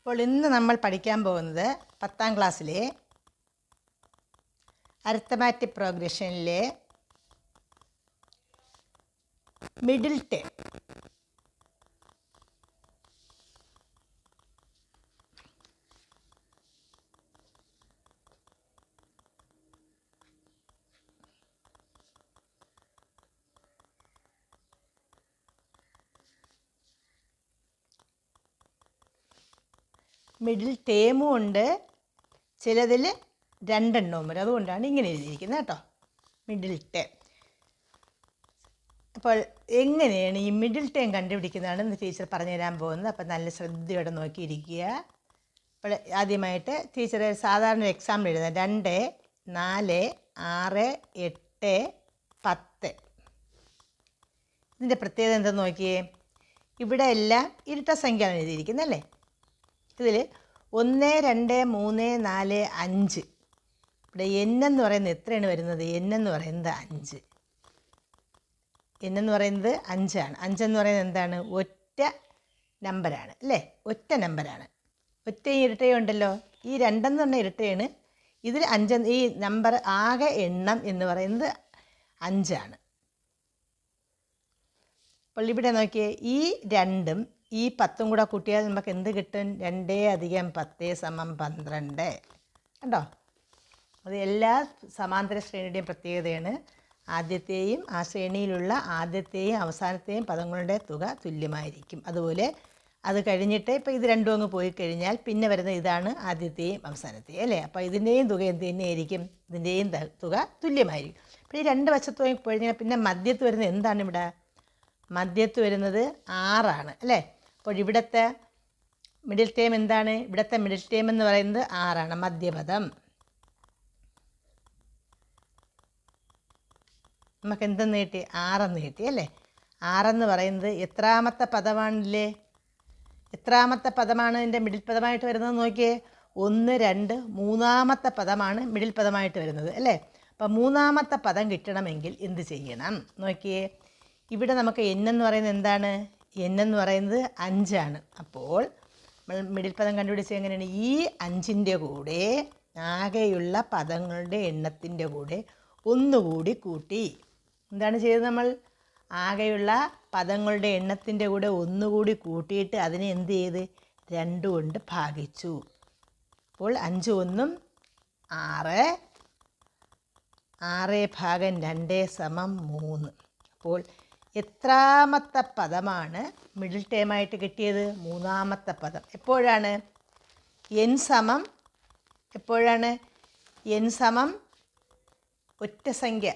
അപ്പോൾ ഇന്ന് നമ്മൾ പഠിക്കാൻ പോകുന്നത് 10ാം ക്ലാസ്സിലെ അരിത്തമാറ്റിക് പ്രോഗ്രഷനിലെ മിഡിൽ ടേം. മിഡിൽ ടേമും ഉണ്ട്, ചിലതിൽ രണ്ടെണ്ണവും വരും. അതുകൊണ്ടാണ് ഇങ്ങനെ എഴുതിയിരിക്കുന്നത് കേട്ടോ, മിഡിൽ ടേം. അപ്പോൾ എങ്ങനെയാണ് ഈ മിഡിൽ ടേം കണ്ടുപിടിക്കുന്നതാണ് ടീച്ചർ പറഞ്ഞു തരാൻ പോകുന്നത്. അപ്പോൾ നല്ല ശ്രദ്ധയോടെ നോക്കിയിരിക്കുക. അപ്പോൾ ആദ്യമായിട്ട് ടീച്ചർ സാധാരണ എക്സാമ്പിൾ എഴുതാം. 2, 4, 6, 8, 10. ഇതിൻ്റെ പ്രത്യേകത എന്തെന്ന് നോക്കിയേ. ഇവിടെ എല്ലാം ഇരട്ട സംഖ്യയാണ് എഴുതിയിരിക്കുന്നത് അല്ലേ. ഇതിൽ 1, 2, 3, 4, 5. ഇവിടെ n എന്ന് പറയുന്നത് എത്രയാണ് വരുന്നത്? n എന്ന് പറയുന്നത് 5. n എന്ന് പറയുന്നത് 5 ആണ്. 5 എന്ന് പറയുന്നത് എന്താണ്? ഒറ്റ നമ്പറാണ് അല്ലേ, ഒറ്റ നമ്പറാണ്. ഒറ്റയും ഇരട്ടയും ഉണ്ടല്ലോ. ഈ 2 എന്ന് പറഞ്ഞ ഇരട്ടയാണ്. ഇതിൽ 5, ഈ നമ്പർ ആകെ എണ്ണം എന്ന് പറയുന്നത് 5 ആണ്. അപ്പോൾ ഇവിടെ നോക്കിയേ, ഈ 2ഉം ഈ 10ഉം കൂടെ കൂട്ടിയാൽ നമുക്ക് എന്ത് കിട്ടും? 2 + 10 = 12. കണ്ടോ? അത് എല്ലാ സമാന്തര ശ്രേണിയുടെയും പ്രത്യേകതയാണ്. ആദ്യത്തെയും ആ ശ്രേണിയിലുള്ള ആദ്യത്തെയും അവസാനത്തെയും പദങ്ങളുടെ തുക തുല്യമായിരിക്കും. അതുപോലെ അത് കഴിഞ്ഞിട്ട് ഇപ്പോൾ ഇത് രണ്ടും അങ്ങ് പോയി കഴിഞ്ഞാൽ പിന്നെ വരുന്ന ഇതാണ് ആദ്യത്തെയും അവസാനത്തെയും അല്ലേ. അപ്പോൾ ഇതിൻ്റെയും തുക എന്ത് തന്നെയായിരിക്കും? ഇതിൻ്റെയും തുക തുല്യമായിരിക്കും. അപ്പോൾ ഈ രണ്ട് വശത്ത് പോയി കഴിഞ്ഞാൽ പിന്നെ മധ്യത്ത് വരുന്നത് എന്താണ്? ഇവിടെ മധ്യത്ത് വരുന്നത് 6 ആണ് അല്ലേ. അപ്പോൾ ഇവിടുത്തെ മിഡിൽ ടേം എന്താണ്? ഇവിടുത്തെ മിഡിൽ ടേം എന്ന് പറയുന്നത് 6 ആണ്, മധ്യപദം. നമുക്ക് എന്തെന്ന് കിട്ടി? 6 എന്ന് കിട്ടി അല്ലേ. 6 എന്ന് പറയുന്നത് എത്രാമത്തെ പദമാണില്ലേ? എത്രാമത്തെ പദമാണ് ഇതിൻ്റെ മിഡിൽ പദമായിട്ട് വരുന്നത് നോക്കിയേ. 1, 2, 3ാമത്തെ പദമാണ് മിഡിൽ പദമായിട്ട് വരുന്നത് അല്ലേ. അപ്പോൾ 3ാമത്തെ പദം കിട്ടണമെങ്കിൽ എന്ത് ചെയ്യണം നോക്കിയേ. ഇവിടെ നമുക്ക് n എന്ന് പറയുന്നത് എന്താണ്? n എന്ന് പറയുന്നത് 5 ആണ്. അപ്പോൾ നമ്മൾ മിഡിൽ പദം കണ്ടുപിടിച്ച് എങ്ങനെയാണ്? ഈ 5ൻ്റെ കൂടെ ആകെയുള്ള പദങ്ങളുടെ എണ്ണത്തിൻ്റെ കൂടെ ഒന്നുകൂടി കൂട്ടി. എന്താണ് ചെയ്തത് നമ്മൾ? ആകെയുള്ള പദങ്ങളുടെ എണ്ണത്തിൻ്റെ കൂടെ ഒന്നുകൂടി കൂട്ടിയിട്ട് അതിനെ എന്ത് ചെയ്ത്? 2 കൊണ്ട് ഭാഗിച്ചു. അപ്പോൾ 5 1 6, 6 / 2 = 3. അപ്പോൾ എത്രാമത്തെ പദമാണ് മിഡിൽ ടേമായിട്ട് കിട്ടിയത്? 3ാമത്തെ പദം. എപ്പോഴാണ്? n സമം എപ്പോഴാണ്? n സമം ഒറ്റ സംഖ്യ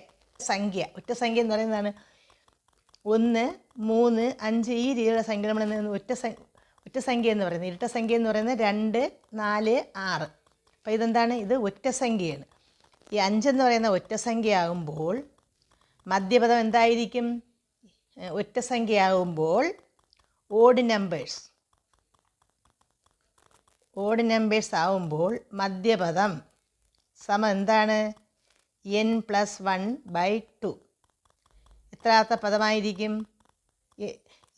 എന്ന് പറയുന്നതാണ് 1, 3, 5 ഈ രീതിയിലുള്ള സംഖ്യ നമ്മൾ ഒറ്റ സംഖ്യ എന്ന് പറയുന്നത്. ഇരട്ട സംഖ്യ എന്ന് പറയുന്നത് 2, 4, 6. അപ്പോൾ ഇതെന്താണ്? ഇത് ഒറ്റ സംഖ്യയാണ്. ഈ 5 എന്ന് പറയുന്ന ഒറ്റ സംഖ്യ ആകുമ്പോൾ മധ്യപദം എന്തായിരിക്കും? ഒറ്റ സംഖ്യ ആകുമ്പോൾ ഓഡ് നമ്പേഴ്സ് ആവുമ്പോൾ മധ്യപദം സമം എന്താണ്? n+1/2. എത്രാമത്തെ പദമായിരിക്കും?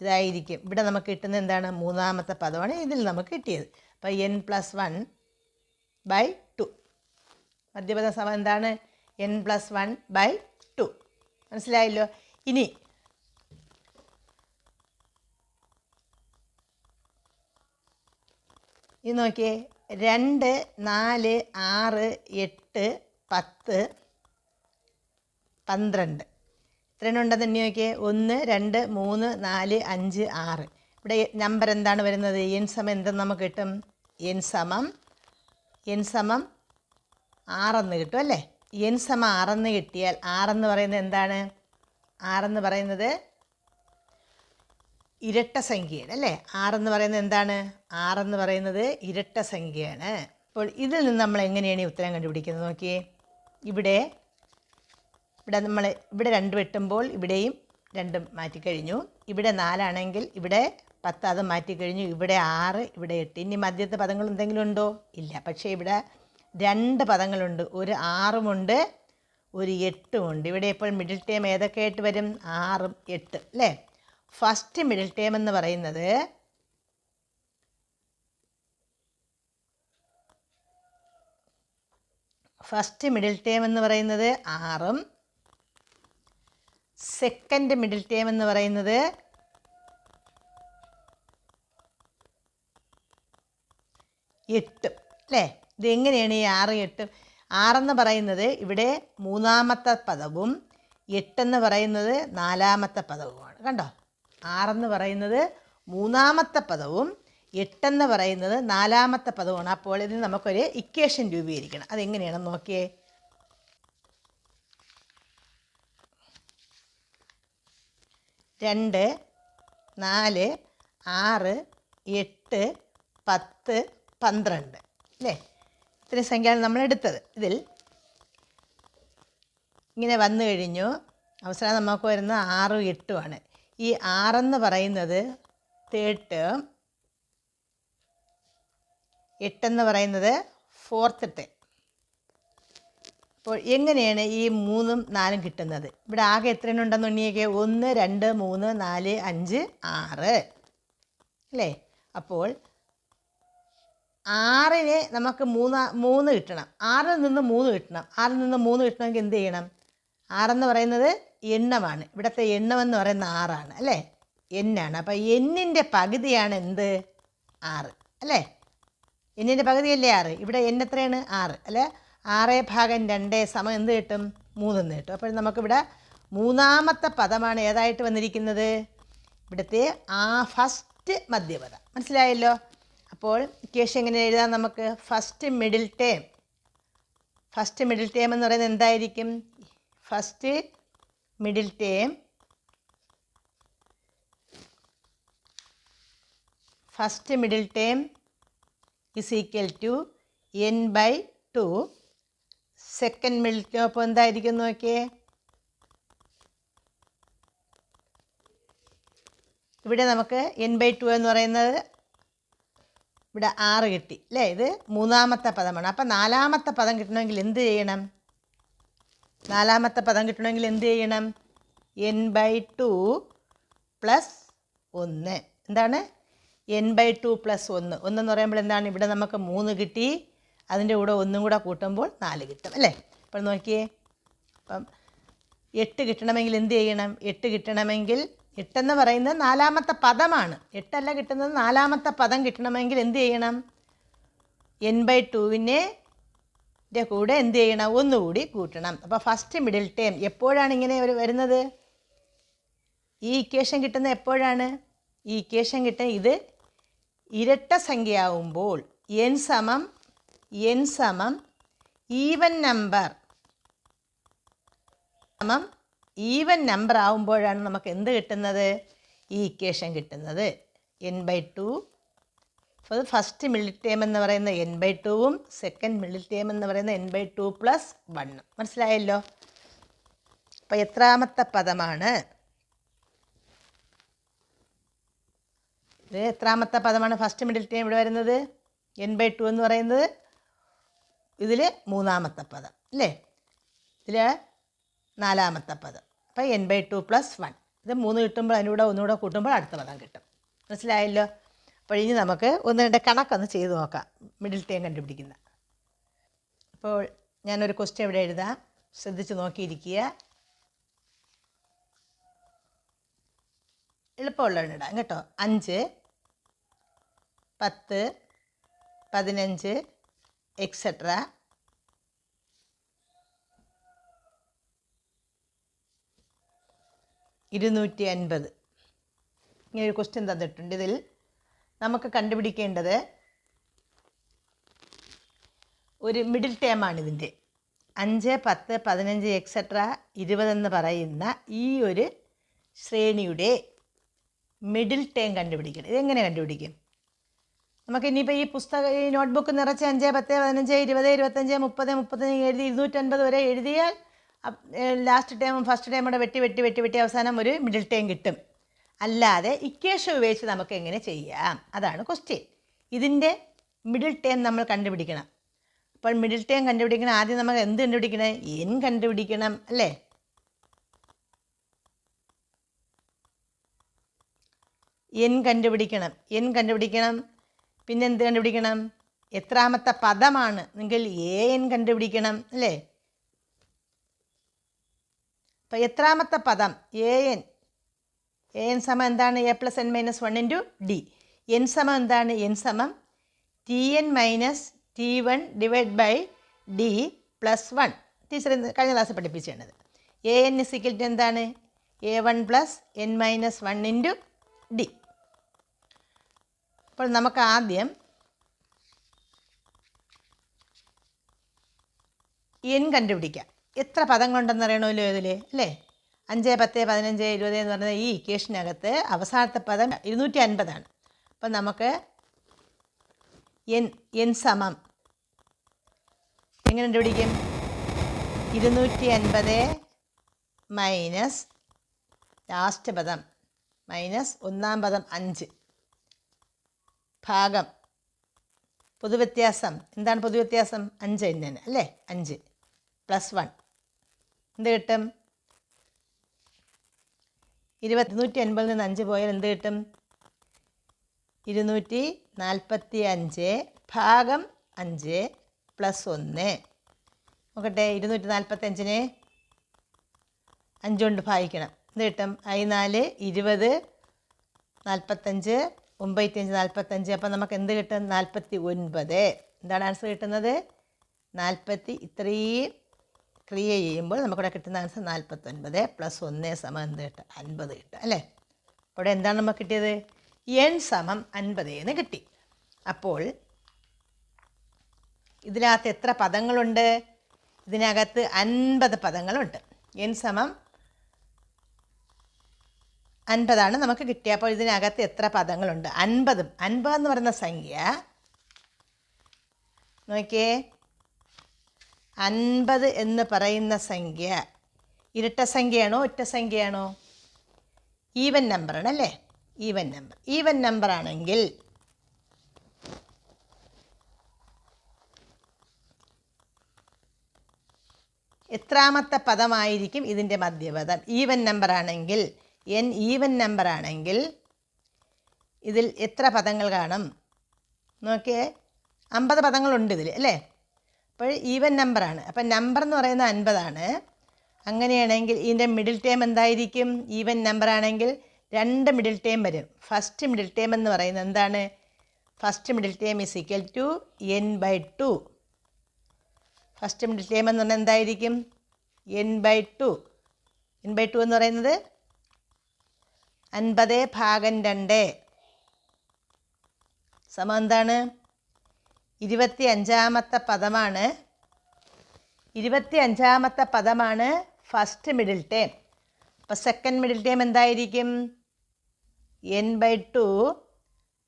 ഇതായിരിക്കും. ഇവിടെ നമുക്ക് കിട്ടുന്നത് എന്താണ്? 3ാമത്തെ പദമാണ് ഇതിൽ നമുക്ക് കിട്ടിയത്. അപ്പോൾ n+1/2. മധ്യപദം സമം എന്താണ്? n+1/2. മനസ്സിലായല്ലോ. ഇനി ഇത് നോക്കിയേ. 2, 4, 6, 8, 10, 12. എത്രയെണ്ണം ഉണ്ടെന്ന് എണ്ണി നോക്കിയേ. 1, 2, 3, 4, 5, 6. ഇവിടെ നമ്പർ എന്താണ് വരുന്നത്? n സമം എന്തെന്ന് നമുക്ക് കിട്ടും? n സമം 6 എന്ന് കിട്ടും അല്ലേ. n സമം 6 എന്ന് കിട്ടിയാൽ 6 എന്ന് പറയുന്നത് എന്താണ്? 6 എന്ന് പറയുന്നത് ഇരട്ട സംഖ്യയാണ് അല്ലേ. 6 എന്ന് പറയുന്നത് എന്താണ്? 6 എന്ന് പറയുന്നത് ഇരട്ട സംഖ്യയാണ്. അപ്പോൾ ഇതിൽ നിന്ന് നമ്മൾ എങ്ങനെയാണ് ഈ ഉത്തരം കണ്ടുപിടിക്കുന്നത് നോക്കിയേ. ഇവിടെ നമ്മൾ 2 വെട്ടുമ്പോൾ ഇവിടെയും 2 മാറ്റിക്കഴിഞ്ഞു. ഇവിടെ 4 ആണെങ്കിൽ ഇവിടെ 10 അത് മാറ്റിക്കഴിഞ്ഞു. ഇവിടെ 6, ഇവിടെ 8. ഇനി മധ്യത്തെ പദങ്ങൾ എന്തെങ്കിലും ഉണ്ടോ? ഇല്ല. പക്ഷേ ഇവിടെ 2 പദങ്ങളുണ്ട്. ഒരു 6ഉമുണ്ട്, ഒരു 8ഉമുണ്ട്. ഇവിടെ ഇപ്പോൾ മിഡിൽ ടേം ഏതൊക്കെ ആയിട്ട് വരും? 6ഉം 8 അല്ലേ. ഫസ്റ്റ് മിഡിൽ ടേം എന്ന് പറയുന്നത് ഫസ്റ്റ് മിഡിൽ ടേം എന്ന് പറയുന്നത് 6ഉം സെക്കൻഡ് മിഡിൽ ടേം എന്ന് പറയുന്നത് 8ഉം അല്ലേ. ഇതെങ്ങനെയാണ് ഈ 6 8? 6 പറയുന്നത് ഇവിടെ മൂന്നാമത്തെ പദവും 8 പറയുന്നത് നാലാമത്തെ പദവുമാണ്. കണ്ടോ, 6 പറയുന്നത് മൂന്നാമത്തെ പദവും 8 പറയുന്നത് നാലാമത്തെ പദവുമാണ്. അപ്പോൾ ഇതിന് നമുക്കൊരു ഇക്വേഷൻ രൂപീകരിക്കണം. അതെങ്ങനെയാണെന്ന് നോക്കിയേ. രണ്ട് 4 6 8 10 12 അല്ലേ, ഇത്രയും സംഖ്യയാണ് നമ്മൾ എടുത്തത്. ഇതിൽ ഇങ്ങനെ വന്നു കഴിഞ്ഞു. അവസാനം നമുക്ക് വരുന്ന 6 8 ഈ 6 പറയുന്നത് തേർഡ് ടേം, 8 പറയുന്നത് ഫോർത്ത് ടേം. അപ്പോൾ എങ്ങനെയാണ് ഈ 3ഉം 4ഉം കിട്ടുന്നത്? ഇവിടെ ആകെ എത്ര എണ്ണം ഉണ്ടെന്ന് എണ്ണിയൊക്കെ? 1 2 3 4 5 6 അല്ലേ. അപ്പോൾ 6ന് നമുക്ക് 3 കിട്ടണം. 6ൽ നിന്ന് 3 കിട്ടണം. 6ൽ നിന്ന് 3 കിട്ടണമെങ്കിൽ എന്ത് ചെയ്യണം? 6 പറയുന്നത് എണ്ണമാണ്. ഇവിടുത്തെ എണ്ണമെന്ന് പറയുന്ന 6 അല്ലേ, എന്നാണ്. അപ്പോൾ എന്നിൻ്റെ പകുതിയാണ് എന്ത്? 6 അല്ലേ. എന്നിൻ്റെ പകുതിയല്ലേ 6. ഇവിടെ n എത്രയാണ്? 6 അല്ലേ. 6/2 സമം എന്ത് കിട്ടും? 3 എന്ന് കിട്ടും. അപ്പോൾ നമുക്കിവിടെ മൂന്നാമത്തെ പദമാണ് ഏതായിട്ട് വന്നിരിക്കുന്നത്? ഇവിടുത്തെ ഫസ്റ്റ് മധ്യപദം. മനസ്സിലായല്ലോ. അപ്പോൾ ഇക്വേഷൻ എങ്ങനെ എഴുതാം നമുക്ക്? ഫസ്റ്റ് മിഡിൽ ടേം എന്ന് പറയുന്നത് എന്തായിരിക്കും? First middle term is equal to n/2. Second middle term അപ്പോൾ എന്തായിരിക്കും നോക്കിയേ. ഇവിടെ നമുക്ക് n/2 എന്ന് പറയുന്നത് ഇവിടെ 6 കിട്ടി അല്ലേ. ഇത് മൂന്നാമത്തെ പദമാണ്. അപ്പം നാലാമത്തെ പദം കിട്ടണമെങ്കിൽ എന്ത് ചെയ്യണം? n/2 plus 1. എന്താണ്? n/2 plus 1. 1 എന്ന് പറയുമ്പോൾ എന്താണ്? ഇവിടെ നമുക്ക് 3 കിട്ടി, അതിൻ്റെ കൂടെ 1 കൂടെ കൂട്ടുമ്പോൾ 4 കിട്ടും അല്ലേ. അപ്പോൾ നോക്കിയേ, അപ്പം 8 കിട്ടണമെങ്കിൽ എന്ത് ചെയ്യണം? 8 കിട്ടണമെങ്കിൽ 8 എന്ന് പറയുന്നത് നാലാമത്തെ പദമാണ്. 8 അല്ല കിട്ടുന്നത്, നാലാമത്തെ പദം കിട്ടണമെങ്കിൽ എന്ത് ചെയ്യണം? n/2ൻ്റെ കൂടെ എന്ത് ചെയ്യണം? 1 കൂടി കൂട്ടണം. അപ്പോൾ ഫസ്റ്റ് മിഡിൽ ടേം എപ്പോഴാണ് ഇങ്ങനെ വരുന്നത്? ഈ ഇക്വേഷൻ കിട്ടുന്നത് എപ്പോഴാണ്? ഈ ഇക്വേഷൻ കിട്ടുന്നത് ഇത് ഇരട്ട സംഖ്യയാവുമ്പോൾ n സമം ഈവൻ നമ്പർ ആവുമ്പോഴാണ് നമുക്ക് എന്ത് കിട്ടുന്നത്? ഈ ഇക്വേഷൻ കിട്ടുന്നത്. n/2 ഫസ്റ്റ് മിഡിൽ ടേം എന്ന് പറയുന്ന n/2ഉം സെക്കൻഡ് മിഡിൽ ടേം എന്ന് പറയുന്ന n/2 പ്ലസ് 1. മനസ്സിലായല്ലോ. അപ്പോൾ എത്രാമത്തെ പദമാണ് ഇത്? എത്രാമത്തെ പദമാണ് ഫസ്റ്റ് മിഡിൽ ടേം ഇവിടെ വരുന്നത്? n/2 എന്ന് പറയുന്നത് ഇതിൽ മൂന്നാമത്തെ പദം അല്ലേ, ഇതിൽ നാലാമത്തെ പദം. അപ്പോൾ n/2 പ്ലസ് 1. ഇത് 3 കിട്ടുമ്പോൾ അതിനൂടെ ഒന്നുകൂടെ കൂട്ടുമ്പോൾ അടുത്ത പദം കിട്ടും. മനസ്സിലായല്ലോ. അപ്പോൾ ഇനി നമുക്ക് 1-2 കണക്കൊന്ന് ചെയ്ത് നോക്കാം മിഡിൽ ടേം കണ്ടുപിടിക്കുന്ന. അപ്പോൾ ഞാനൊരു ക്വസ്റ്റ്യൻ ഇവിടെ എഴുതാം, ശ്രദ്ധിച്ച് നോക്കിയിരിക്കുക. എളുപ്പമുള്ളതാണ് ഇടാം കേട്ടോ. 5 10 15 എക്സെട്ര 250 ഇങ്ങനൊരു ക്വസ്റ്റ്യൻ തന്നിട്ടുണ്ട്. ഇതിൽ നമുക്ക് കണ്ടുപിടിക്കേണ്ടത് ഒരു മിഡിൽ ടേമാണ് ഇതിൻ്റെ. 5 10 15 എക്സെട്ര 20 എന്ന് പറയുന്ന ഈ ഒരു ശ്രേണിയുടെ മിഡിൽ ടേം കണ്ടുപിടിക്കണം. ഇതെങ്ങനെ കണ്ടുപിടിക്കും? നമുക്ക് ഇനിയിപ്പോൾ ഈ നോട്ട്ബുക്ക് നിറച്ച് 5 10 15 20 25 30 35 എഴുതി 250 വരെ എഴുതിയാൽ ലാസ്റ്റ് ടേമും ഫസ്റ്റ് ടേമും കൂടെ വെട്ടി അവസാനം ഒരു മിഡിൽ ടേം കിട്ടും. അല്ലാതെ ഇക്വേഷൻ ഉപയോഗിച്ച് നമുക്ക് എങ്ങനെ ചെയ്യാം? അതാണ് ക്വസ്റ്റ്യൻ. ഇതിൻ്റെ മിഡിൽ ടേം നമ്മൾ കണ്ടുപിടിക്കണം. അപ്പോൾ മിഡിൽ ടേം കണ്ടുപിടിക്കണം. ആദ്യം നമുക്ക് എന്ത് കണ്ടുപിടിക്കണം? n കണ്ടുപിടിക്കണം അല്ലേ. n കണ്ടുപിടിക്കണം. പിന്നെ എന്ത് കണ്ടുപിടിക്കണം? എത്രാമത്തെ പദമാണ് എങ്കിൽ an കണ്ടുപിടിക്കണം അല്ലേ. അപ്പോൾ എത്രാമത്തെ പദം an സമം എന്താണ് a + n - 1 × d. n സമം എന്താണ്? n സമം tn - t1 / d + 1. ടീച്ചർ കഴിഞ്ഞ ക്ലാസ്സിൽ പഠിപ്പിച്ചത് an = എന്താണ്? a1 + n - 1 × d. അപ്പോൾ നമുക്ക് ആദ്യം n കണ്ടുപിടിക്കാം. എത്ര പദങ്ങളുണ്ടെന്ന് അറിയണമല്ലോ ഇതിൽ അല്ലേ. 5, 10, 15, 20 എന്ന് പറഞ്ഞാൽ ഈ ഇക്വേഷനകത്ത് അവസാനത്തെ പദം 250 അപ്പം നമുക്ക് n സമം എങ്ങനെ കണ്ടുപിടിക്കും? 250 മൈനസ് ലാസ്റ്റ് പദം മൈനസ് ഒന്നാം പദം 5 ഭാഗം പൊതുവ്യത്യാസം. എന്താണ് പൊതുവ്യത്യാസം? 5 തന്നെയാണ് അല്ലേ. 5 + 1 എന്ത് കിട്ടും? 250 നിന്ന് 5 പോയാൽ എന്ത് കിട്ടും? 245 ഭാഗം 5 + 1. നോക്കട്ടെ, 245നെ 5 കൊണ്ട് ഭാഗിക്കണം. എന്ത് കിട്ടും? 4 20 45 9 45. അപ്പം നമുക്ക് എന്ത് കിട്ടും? 49. എന്താണ് ആൻസർ കിട്ടുന്നത്? 40. ഇത്രയും ക്രിയ ചെയ്യുമ്പോൾ നമുക്കിവിടെ കിട്ടുന്ന ആൻസർ 49 + 1 സമം എന്ത് കിട്ടും? 50 കിട്ടും അല്ലേ. അപ്പോൾ എന്താണ് നമുക്ക് കിട്ടിയത്? n സമം 50 എന്ന് കിട്ടി. അപ്പോൾ ഇതിനകത്ത് എത്ര പദങ്ങളുണ്ട്? ഇതിനകത്ത് 50 പദങ്ങളുണ്ട്. n സമം 50 നമുക്ക് കിട്ടിയ. അപ്പോൾ ഇതിനകത്ത് എത്ര പദങ്ങളുണ്ട്? 50 എന്ന് പറയുന്ന സംഖ്യ നോക്കിയേ. 50 എന്ന് പറയുന്ന സംഖ്യ ഇരട്ട സംഖ്യയാണോ ഒറ്റ സംഖ്യയാണോ? ഈവൻ നമ്പറാണ് അല്ലേ. ഈവൻ നമ്പർ ആണെങ്കിൽ എത്രാമത്തെ പദമായിരിക്കും ഇതിൻ്റെ മധ്യപദം? ഈവൻ നമ്പർ ആണെങ്കിൽ n ഈവൻ നമ്പർ ആണെങ്കിൽ ഇതിൽ എത്ര പദങ്ങൾ കാണും? നോക്കിയേ, 50 പദങ്ങളുണ്ട് ഇതിൽ അല്ലേ. അപ്പോൾ ഈവൻ നമ്പറാണ്. അപ്പം നമ്പർ എന്ന് പറയുന്നത് 50. അങ്ങനെയാണെങ്കിൽ ഇതിൻ്റെ മിഡിൽ ടേം എന്തായിരിക്കും? ഈവൻ നമ്പർ ആണെങ്കിൽ 2 മിഡിൽ ടേം വരും. ഫസ്റ്റ് മിഡിൽ ടേം എന്ന് പറയുന്നത് എന്താണ്? First middle term = n/2. First middle term എന്ന് പറഞ്ഞാൽ എന്തായിരിക്കും? n/2. n/2 എന്ന് പറയുന്നത് 50/2 സമം എന്താണ്? 25ാമത്തെ പദമാണ്. 25ാമത്തെ പദമാണ് ഫസ്റ്റ് മിഡിൽ ടേം. അപ്പോൾ സെക്കൻഡ് മിഡിൽ ടേം എന്തായിരിക്കും? n/2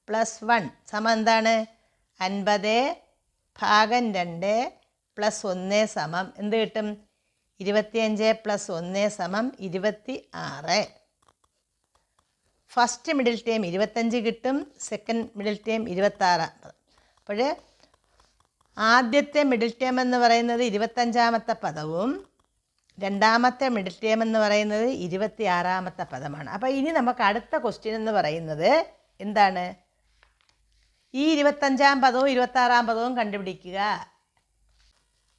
+ 1 സമം എന്താണ്? 50/2 + 1 സമം എന്ത് കിട്ടും? 25 + 1 സമം 26. ഫസ്റ്റ് മിഡിൽ ടേം 25 കിട്ടും. Second middle term 26. അപ്പോൾ ആദ്യത്തെ മിഡിൽ ടേം എന്ന് പറയുന്നത് 25ാമത്തെ പദവും രണ്ടാമത്തെ മിഡിൽ ടേം എന്ന് പറയുന്നത് 26ാമത്തെ പദമാണ്. അപ്പോൾ ഇനി നമുക്ക് അടുത്ത ക്വസ്റ്റ്യൻ എന്ന് പറയുന്നത് എന്താണ്? ഈ 25ാം പദവും 26ാം പദവും കണ്ടുപിടിക്കുക.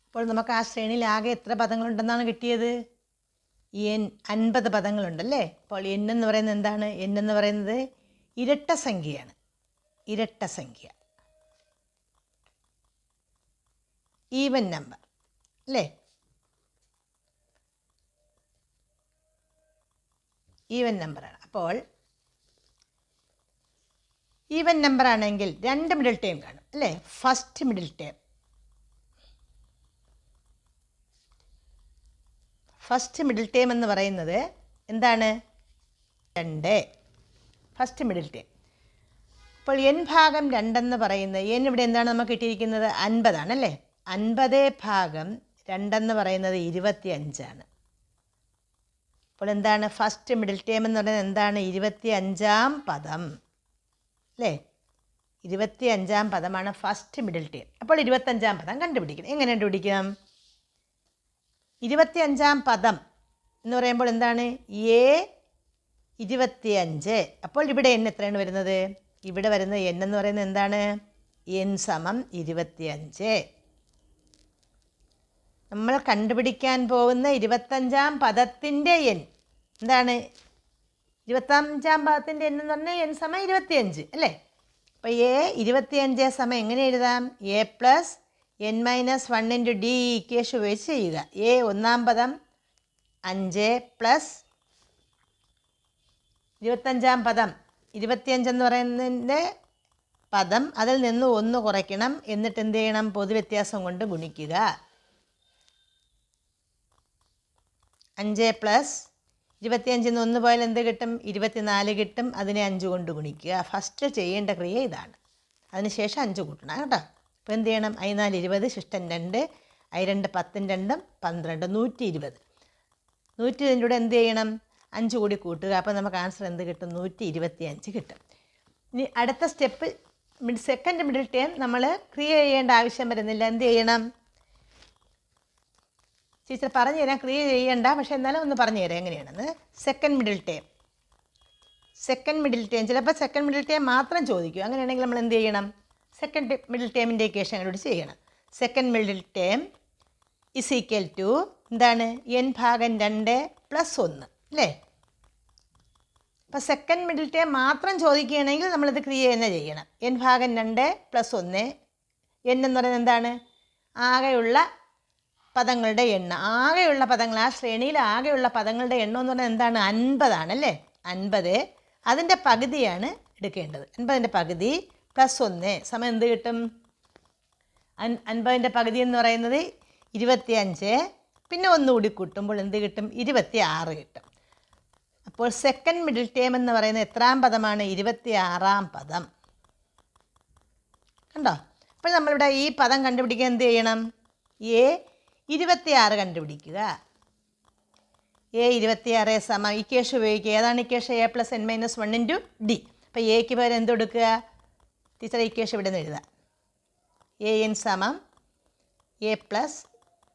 അപ്പോൾ നമുക്ക് ആ ശ്രേണിയിൽ ആകെ എത്ര പദങ്ങളുണ്ടെന്നാണ് കിട്ടിയത്? n 50 പദങ്ങളുണ്ടല്ലേ. അപ്പോൾ n എന്ന് പറയുന്നത് എന്താണ്? n എന്ന് പറയുന്നത് ഇരട്ട സംഖ്യയാണ്. ഇരട്ട സംഖ്യ, ഈവൻ നമ്പർ അല്ലേ. ഈവൻ നമ്പറാണ്. അപ്പോൾ ഈവൻ നമ്പർ ആണെങ്കിൽ 2 മിഡിൽ ടേം കാണും അല്ലേ. ഫസ്റ്റ് മിഡിൽ ടേം എന്ന് പറയുന്നത് എന്താണ്? 2 ഫസ്റ്റ് മിഡിൽ ടേം. അപ്പോൾ n/2 എന്ന് പറയുന്നത് n ഇവിടെ എന്താണ് നമുക്ക് കിട്ടിയിരിക്കുന്നത്? 50 ആണല്ലേ. 50/2 എന്ന് പറയുന്നത് 25. അപ്പോൾ എന്താണ് ഫസ്റ്റ് മിഡിൽ ടേം എന്ന് പറയുന്നത്? എന്താണ്? 25ാം പദം അല്ലേ. 25ാം പദമാണ് ഫസ്റ്റ് മിഡിൽ ടേം. അപ്പോൾ 25ാം പദം കണ്ടുപിടിക്കണം. എങ്ങനെ കണ്ടുപിടിക്കാം? 25ാം പദം എന്ന് പറയുമ്പോൾ എന്താണ്? A25. അപ്പോൾ ഇവിടെ n എത്രയാണ് വരുന്നത്? ഇവിടെ വരുന്നത് n എന്ന് പറയുന്നത് എന്താണ്? n സമം 25. നമ്മൾ കണ്ടുപിടിക്കാൻ പോകുന്ന 25-ാം പദത്തിൻ്റെ n എന്താണ്? 25-ാം പദത്തിൻ്റെ n എന്ന് പറഞ്ഞാൽ n സമം 25 അല്ലേ? അപ്പോൾ a 25 സമയം എങ്ങനെ എഴുതാം? a plus n minus 1 into D equation ഉപയോഗിച്ച് ചെയ്യുക. a ഒന്നാം പദം 5 പ്ലസ് 25-ാം പദം 25 എന്ന് പറയുന്നതിൻ്റെ പദം അതിൽ നിന്ന് 1 കുറയ്ക്കണം. എന്നിട്ട് എന്ത് ചെയ്യണം? പൊതുവ്യത്യാസം കൊണ്ട് ഗുണിക്കുക. 5 പ്ലസ് 25 1 പോയാൽ എന്ത് കിട്ടും? 24 കിട്ടും. അതിനെ 5 കൊണ്ട് ഗുണിക്കുക. ഫസ്റ്റ് ചെയ്യേണ്ട ക്രിയ ഇതാണ്. അതിനുശേഷം 5 കൂട്ടണം കേട്ടോ. അപ്പോൾ എന്ത് ചെയ്യണം? I4 20 ശിഷ്ടം 2 I2 10 2 12 120. 120 കൂടെ എന്ത് ചെയ്യണം? 5 കൂടി കൂട്ടുക. അപ്പോൾ നമുക്ക് ആൻസർ എന്ത് കിട്ടും? 125 കിട്ടും. ഇനി അടുത്ത സ്റ്റെപ്പ് സെക്കൻഡ് മിഡിൽ ടേം നമ്മൾ ക്രിയ ചെയ്യേണ്ട ആവശ്യം വരുന്നില്ല. എന്ത് ചെയ്യണം? ടീച്ചർ പറഞ്ഞു തരാം, ക്രിയ ചെയ്യേണ്ട, പക്ഷേ എന്നാലും ഒന്ന് പറഞ്ഞു തരാം എങ്ങനെയാണെന്ന്. സെക്കൻഡ് മിഡിൽ ടേം ചിലപ്പോൾ സെക്കൻഡ് മിഡിൽ ടേം മാത്രം ചോദിക്കും. അങ്ങനെയാണെങ്കിൽ നമ്മൾ എന്ത് ചെയ്യണം? സെക്കൻഡ് മിഡിൽ ടേമിൻ്റെ ഇക്വേഷൻ കണ്ടുപിടിച്ച് ചെയ്യണം. Second middle term is equal to എന്താണ്? n/2 + 1 അല്ലേ? അപ്പോൾ സെക്കൻഡ് മിഡിൽ ടേം മാത്രം ചോദിക്കുകയാണെങ്കിൽ നമ്മളിത് ക്രിയ തന്നെ ചെയ്യണം. n/2 + 1. n എന്ന് പറയുന്നത് എന്താണ്? ആകെയുള്ള പദങ്ങളുടെ എണ്ണം. ആകെയുള്ള പദങ്ങൾ, ആ ശ്രേണിയിൽ ആകെയുള്ള പദങ്ങളുടെ എണ്ണം എന്ന് പറഞ്ഞാൽ എന്താണ്? 50 ആണല്ലേ? 50. അതിൻ്റെ പകുതിയാണ് എടുക്കേണ്ടത്. 50ൻ്റെ പകുതി + 1 സമയം എന്ത് കിട്ടും? 50ൻ്റെ പകുതി എന്ന് പറയുന്നത് 25. പിന്നെ ഒന്നുകൂടി കൂട്ടുമ്പോൾ എന്ത് കിട്ടും? 26 കിട്ടും. അപ്പോൾ സെക്കൻഡ് മിഡിൽ ടേം എന്ന് പറയുന്നത് എത്രാം പദമാണ്? 26-ാം പദം. കണ്ടോ? അപ്പോൾ നമ്മളിവിടെ ഈ പദം കണ്ടുപിടിക്കാൻ എന്ത് ചെയ്യണം? a 26 കണ്ടുപിടിക്കുക. a 26 സമം ഇക്വേഷൻ ഉപയോഗിക്കുക. ഏതാണ് equation? a + n - 1 into D. അപ്പോൾ എക്ക് പകരം എന്ത് കൊടുക്കുക? ടീച്ചർ ഇക്വേഷൻ ഇവിടെ നിന്ന് എഴുതാം. an സമം a +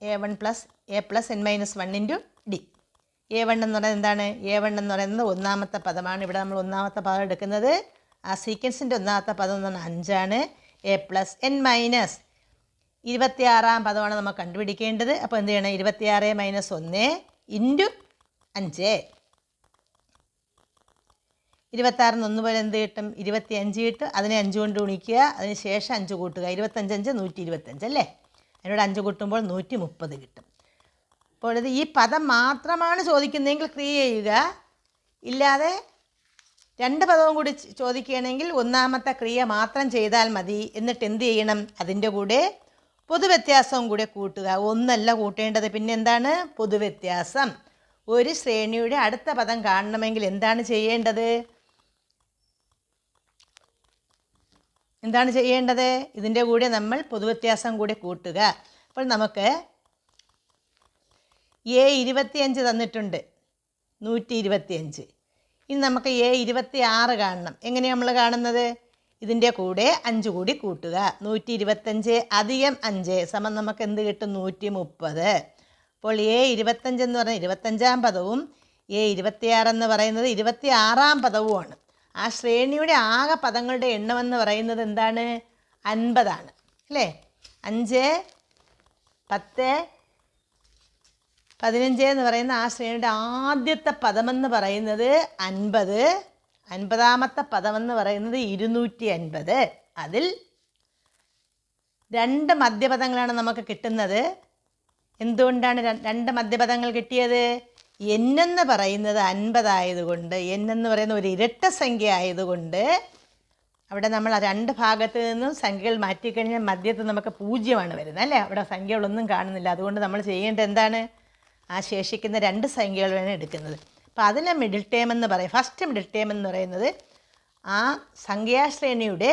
a1 + a + n - 1 into D. a1 എന്ന് പറയുന്നത് എന്താണ്? a1 എന്ന് പറയുന്നത് ഒന്നാമത്തെ പദമാണ്. ഇവിടെ നമ്മൾ ഒന്നാമത്തെ പദം എടുക്കുന്നത്. ആ സീക്വൻസിൻ്റെ ഒന്നാമത്തെ പദം എന്ന് പറഞ്ഞാൽ 5 ആണ്. a + n - 26-ാം പദമാണ് നമ്മൾ കണ്ടുപിടിക്കേണ്ടത്. അപ്പോൾ എന്ത് ചെയ്യണം? 26 - 1 ഇൻറ്റു 5. 26 1 പോലെ എന്ത് കിട്ടും? 25 കിട്ടും. അതിനെ 5 കൊണ്ട് ഗുണിക്കുക. അതിന് ശേഷം 5 കൂട്ടുക. 25 125 അല്ലേ? അതിനോട് 5 കൂട്ടുമ്പോൾ 130 കിട്ടും. അപ്പോൾ ഇത് ഈ പദം മാത്രമാണ് ചോദിക്കുന്നതെങ്കിൽ ക്രിയ ചെയ്യുക. ഇല്ലാതെ 2 പദവും കൂടി ചോദിക്കുകയാണെങ്കിൽ ഒന്നാമത്തെ ക്രിയ മാത്രം ചെയ്താൽ മതി. എന്നിട്ട് എന്ത് ചെയ്യണം? അതിൻ്റെ കൂടെ പൊതുവ്യത്യാസവും കൂടെ കൂട്ടുക. ഒന്നല്ല കൂട്ടേണ്ടത്, പിന്നെ എന്താണ്? പൊതുവ്യത്യാസം. ഒരു ശ്രേണിയുടെ അടുത്ത പദം കാണണമെങ്കിൽ എന്താണ് ചെയ്യേണ്ടത്? ഇതിൻ്റെ കൂടെ നമ്മൾ പൊതുവ്യത്യാസം കൂടെ കൂട്ടുക. അപ്പോൾ നമുക്ക് a 25 തന്നിട്ടുണ്ട്, 125. ഇനി നമുക്ക് a 26 കാണണം. എങ്ങനെയാണ് നമ്മൾ കാണുന്നത്? ഇതിൻ്റെ കൂടെ 5 കൂടി കൂട്ടുക. 125 + 5 സമം നമുക്ക് എന്ത് കിട്ടും? 130. അപ്പോൾ a 25 എന്ന് പറഞ്ഞാൽ 25-ാം പദവും a 26 എന്ന് പറയുന്നത് 26-ാം പദവുമാണ്. ആ ശ്രേണിയുടെ ആകെ പദങ്ങളുടെ എണ്ണമെന്ന് പറയുന്നത് എന്താണ്? 50 ആണ് അല്ലേ? 5 10 15 എന്ന് പറയുന്ന ആ ശ്രേണിയുടെ ആദ്യത്തെ പദമെന്ന് പറയുന്നത് 50. 50-ാമത്തെ പദമെന്ന് പറയുന്നത് 250. അതിൽ 2 മധ്യപദങ്ങളാണ് നമുക്ക് കിട്ടുന്നത്. എന്തുകൊണ്ടാണ് 2 മധ്യപദങ്ങൾ കിട്ടിയത്? n എന്ന് പറയുന്നത് 50 ആയതുകൊണ്ട്, n എന്ന് പറയുന്ന ഒരു ഇരട്ട സംഖ്യ ആയതുകൊണ്ട് അവിടെ നമ്മൾ ആ 2 ഭാഗത്ത് നിന്നും സംഖ്യകൾ മാറ്റിക്കഴിഞ്ഞാൽ മധ്യത്ത് നമുക്ക് 0 വരുന്നത് അല്ലേ? അവിടെ സംഖ്യകളൊന്നും കാണുന്നില്ല. അതുകൊണ്ട് നമ്മൾ ചെയ്യേണ്ടത് എന്താണ്? ആ ശേഷിക്കുന്ന 2 സംഖ്യകളാണ് എടുക്കുന്നത്. അപ്പോൾ അതിനെ മിഡിൽ ടേം എന്ന് പറയും. ഫസ്റ്റ് മിഡിൽ ടേം എന്ന് പറയുന്നത് ആ സംഖ്യാശ്രേണിയുടെ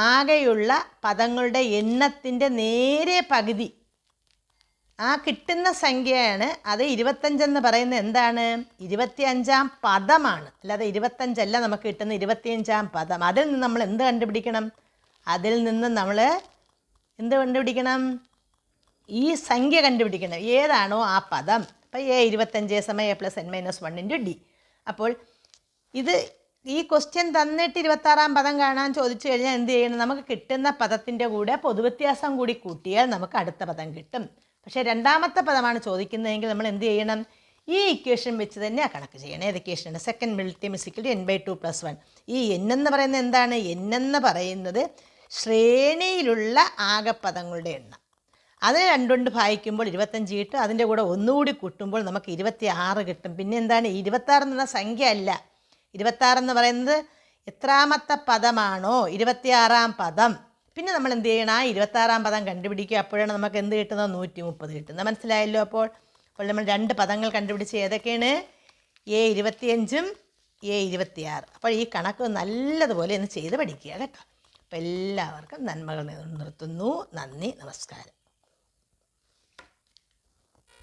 ആകെയുള്ള പദങ്ങളുടെ എണ്ണത്തിൻ്റെ നേരെ പകുതി. ആ കിട്ടുന്ന സംഖ്യയാണ്. അത് 25 എന്ന് പറയുന്നത് എന്താണ്? 25-ാം പദമാണ്. അല്ലാതെ 25 അല്ല നമുക്ക് കിട്ടുന്ന 25-ാം പദം. അതിൽ നിന്ന് നമ്മൾ എന്ത് കണ്ടുപിടിക്കണം? അതിൽ നിന്ന് നമ്മൾ എന്ത് കണ്ടുപിടിക്കണം? ഈ സംഖ്യ കണ്ടുപിടിക്കണം. ഏതാണോ ആ പദം. അപ്പോൾ a 25 = a + n - 1 into D. അപ്പോൾ ഇത് ഈ ക്വസ്റ്റ്യൻ തന്നിട്ട് 26-ാം പദം കാണാൻ ചോദിച്ചു കഴിഞ്ഞാൽ എന്ത് ചെയ്യണം? നമുക്ക് കിട്ടുന്ന പദത്തിൻ്റെ കൂടെ പൊതുവ്യത്യാസം കൂടി കൂട്ടിയാൽ നമുക്ക് അടുത്ത പദം കിട്ടും. പക്ഷേ രണ്ടാമത്തെ പദമാണ് ചോദിക്കുന്നതെങ്കിൽ നമ്മൾ എന്ത് ചെയ്യണം? ഈ ഇക്വേഷൻ വെച്ച് തന്നെ ആ കണക്ക് ചെയ്യണം. ഏത് ഇക്വേഷനാണ്? Second മിൽറ്റിയം is equal n/2 + 1. ഈ n എന്ന് പറയുന്നത് എന്താണ്? n എന്ന് പറയുന്നത് ശ്രേണിയിലുള്ള ആകെപ്പദങ്ങളുടെ എണ്ണം. അതിന് 2 കൊണ്ട് ഭാഗിക്കുമ്പോൾ 25 കിട്ടും. അതിൻ്റെ കൂടെ ഒന്നുകൂടി കൂട്ടുമ്പോൾ നമുക്ക് 26 കിട്ടും. പിന്നെ എന്താണ്? 26 എന്നുള്ള സംഖ്യ അല്ല. 26 എന്ന് പറയുന്നത് എത്രാമത്തെ പദമാണോ 26-ാം പദം. പിന്നെ നമ്മൾ എന്ത് ചെയ്യണം? ആ 26-ാം പദം കണ്ടുപിടിക്കുക. അപ്പോഴാണ് നമുക്ക് എന്ത് കിട്ടുന്നത്? 130 കിട്ടുന്നത്. മനസ്സിലായല്ലോ? അപ്പോൾ നമ്മൾ 2 പദങ്ങൾ കണ്ടുപിടിച്ച് ഏതൊക്കെയാണ്? A25-ഉം A26. അപ്പോൾ ഈ കണക്ക് നല്ലതുപോലെ ഒന്ന് ചെയ്ത് പഠിക്കുക കേട്ടോ. അപ്പോൾ എല്ലാവർക്കും നന്മകൾ നിർത്തുന്നു. നന്ദി, നമസ്കാരം.